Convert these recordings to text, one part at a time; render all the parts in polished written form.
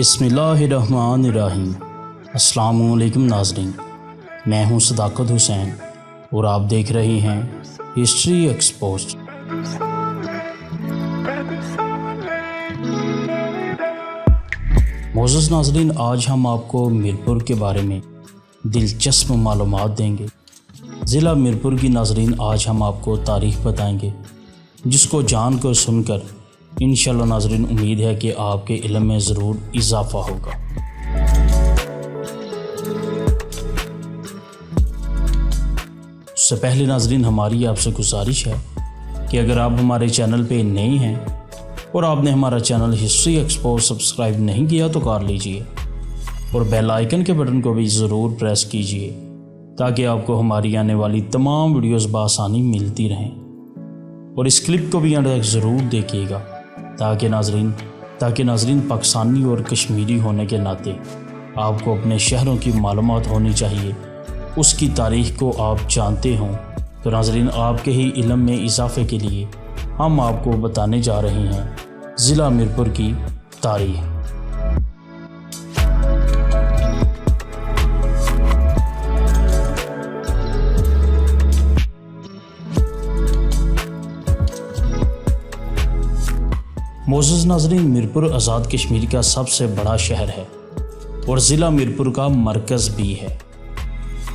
बिस्मिल्लाहिर्रहमानिर्रहीम। अस्सलामुअलैकुम नाज़रीन, मैं हूं सदाकत हुसैन और आप देख रहे हैं हिस्ट्री एक्सपोज्ड। मोअज़्ज़ज़ नाज़रीन, आज हम आपको मीरपुर के बारे में दिलचस्प मालूमात देंगे। ज़िला मीरपुर की नाज़रीन, आज हम आपको तारीख़ बताएंगे जिसको जान कर सुनकर इंशाअल्लाह नाज़रीन उम्मीद है कि आपके इल्म में ज़रूर इजाफ़ा होगा। उससे पहले नाज़रीन हमारी आपसे गुजारिश है कि अगर आप हमारे चैनल पे नए हैं और आपने हमारा चैनल हिस्ट्री एक्सपोज सब्सक्राइब नहीं किया तो कर लीजिए और बेल आइकन के बटन को भी ज़रूर प्रेस कीजिए ताकि आपको हमारी आने वाली तमाम वीडियोस बआसानी मिलती रहें। और इस क्लिप को भी अंत तक ज़रूर देखिएगा ताकि नाज़रीन पाकिस्तानी और कश्मीरी होने के नाते आपको अपने शहरों की मालूमात होनी चाहिए, उसकी तारीख़ को आप जानते हों। तो नाज़रीन, आपके ही इल्म में इजाफ़े के लिए हम आपको बताने जा रहे हैं ज़िला मीरपुर की तारीख़। मोअज़्ज़ज़ नाज़रीन, मीरपुर आज़ाद कश्मीर का सबसे बड़ा शहर है और ज़िला मीरपुर का मरकज़ भी है।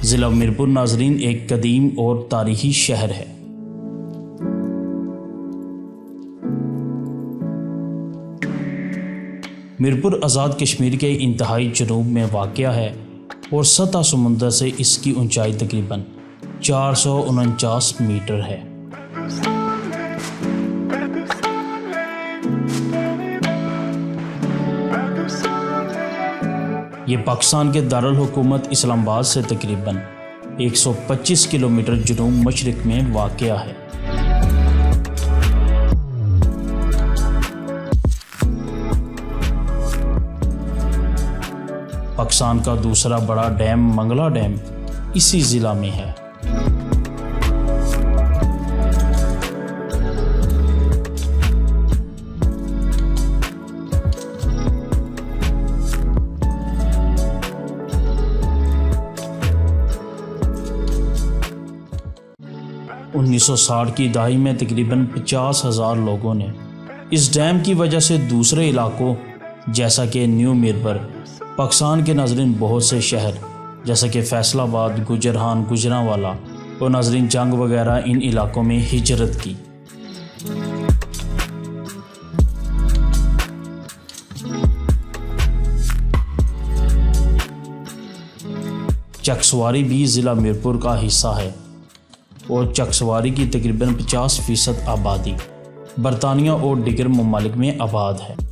ज़िला मीरपुर नाज़रीन एक कदीम और तारीख़ी शहर है। मीरपुर आज़ाद कश्मीर के इंतहाई जनूब में वाक़या है और सतह समुंदर से इसकी ऊंचाई तकरीबन 449 मीटर है। ये पाकिस्तान के दारुल हुकूमत इस्लामाबाद से तकरीबन 125 किलोमीटर जनूब मशरिक़ में वाक़या है। पाकिस्तान का दूसरा बड़ा डैम मंगला डैम इसी ज़िला में है। उन्नीस 1960 की दहाई में तकरीबन 50,000 लोगों ने इस डैम की वजह से दूसरे इलाकों जैसा कि न्यू मीरपुर, पाकिस्तान के नाज़रीन बहुत से शहर जैसा कि फैसलाबाद, गुजरहान, गुजरांवाला और नाज़रीन जंग वगैरह इन इलाकों में हिजरत की। चकसवारी भी ज़िला मीरपुर का हिस्सा है और चकसवारी की तकरीबन 50% आबादी बरतानिया और दीगर ममालिक में आबाद है।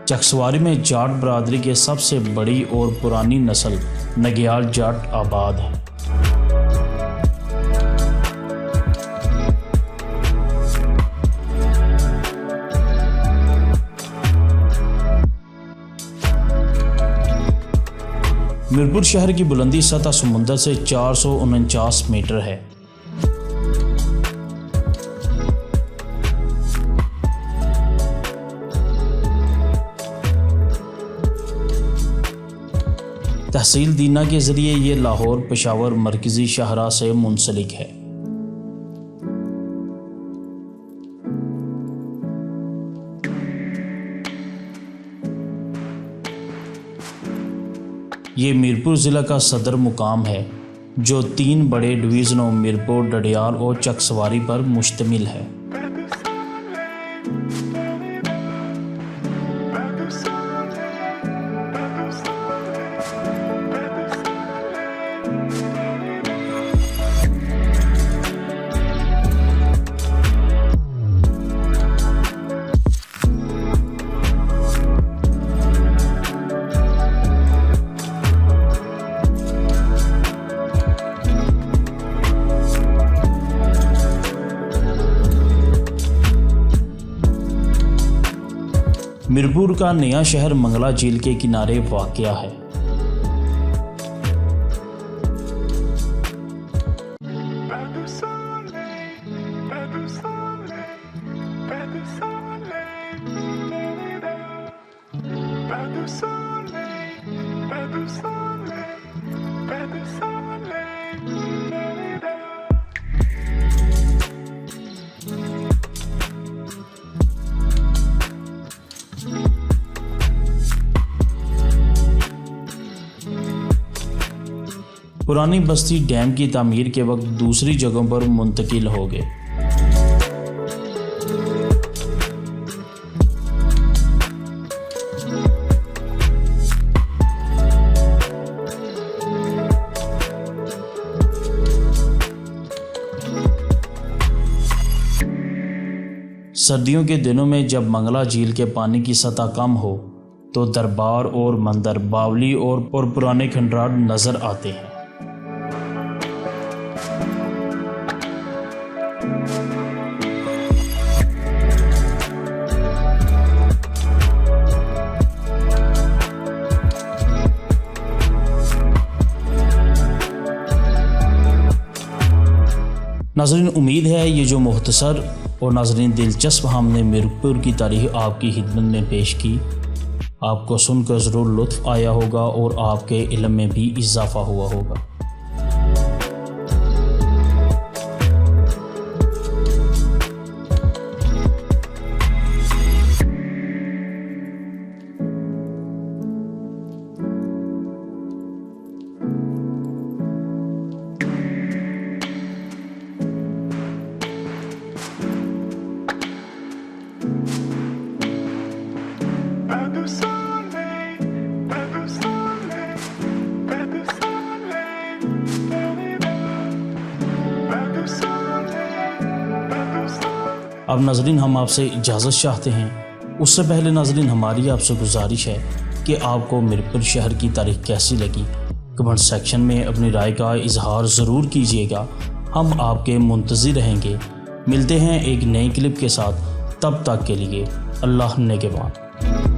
चकसवारी में जाट बरादरी के सबसे बड़ी और पुरानी नस्ल नग्याल जाट आबाद है। मीरपुर शहर की बुलंदी सतह समुंदर से 449 मीटर है। तहसील दीना के ज़रिए ये लाहौर पेशावर मरकज़ी शाहराह से मुंसलिक है। ये मीरपुर ज़िला का सदर मुकाम है जो 3 बड़े डिवीज़नों मीरपुर, डडियाल और चकसवारी पर मुश्तमिल है। मीरपुर का नया शहर मंगला झील के किनारे वाक़या है। पुरानी बस्ती डैम की तामीर के वक्त दूसरी जगहों पर मुंतकिल हो गए। सर्दियों के दिनों में जब मंगला झील के पानी की सतह कम हो तो दरबार और मंदिर, बावली और पुराने खंडरात नजर आते हैं। नाज़रीन, उम्मीद है ये जो मुख्तसर और नाज़रीन दिलचस्प हमने मीरपुर की तारीख़ आपकी खिदमत में पेश की, आपको सुनकर ज़रूर लुत्फ़ आया होगा और आपके इल्म में भी इजाफ़ा हुआ होगा। अब नाज़रीन हम आपसे इजाज़त चाहते हैं। उससे पहले नाज़रीन हमारी आपसे गुजारिश है कि आपको मीरपुर शहर की तारीख़ कैसी लगी, कमेंट सेक्शन में अपनी राय का इजहार ज़रूर कीजिएगा। हम आपके मुंतज़िर रहेंगे। मिलते हैं एक नई क्लिप के साथ, तब तक के लिए अल्लाह ने के बाद।